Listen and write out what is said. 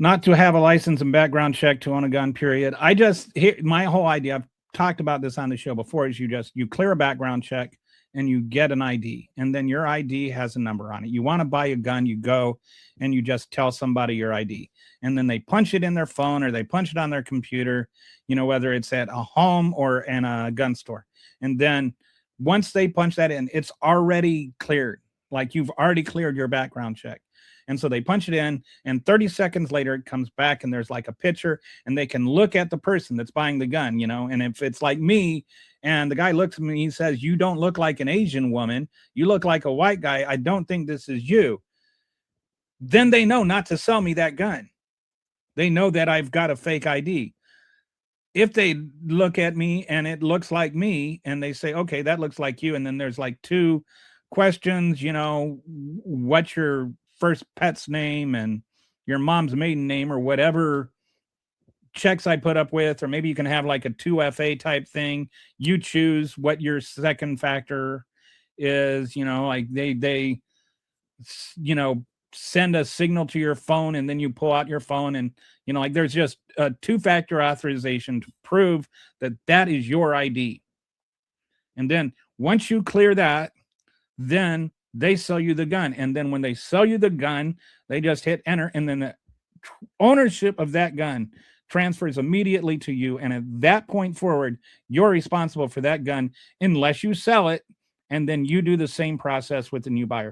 Not to have a license and background check to own a gun, period. My whole idea, I've talked about this on the show before, is you clear a background check and you get an ID, and then your ID has a number on it. You want to buy a gun, you go and you just tell somebody your ID, and then they punch it in their phone or they punch it on their computer, whether it's at a home or in a gun store. And then once they punch that in, it's already cleared. Like you've already cleared your background check. And so they punch it in, and 30 seconds later, it comes back, and there's like a picture, and they can look at the person that's buying the gun, And if it's like me, and the guy looks at me, he says, "You don't look like an Asian woman. You look like a white guy. I don't think this is you." Then they know not to sell me that gun. They know that I've got a fake ID. If they look at me and it looks like me, and they say, "Okay, that looks like you," and then there's like two questions, what's your first pet's name and your mom's maiden name, or whatever checks I put up with, or maybe you can have like a 2FA type thing. You choose what your second factor is, like they you know send a signal to your phone, and then you pull out your phone, and like there's just a two-factor authorization to prove that that is your ID. And then once you clear that, then they sell you the gun. And then when they sell you the gun, they just hit enter, and then the ownership of that gun transfers immediately to you. And at that point forward, you're responsible for that gun unless you sell it, and then you do the same process with the new buyer.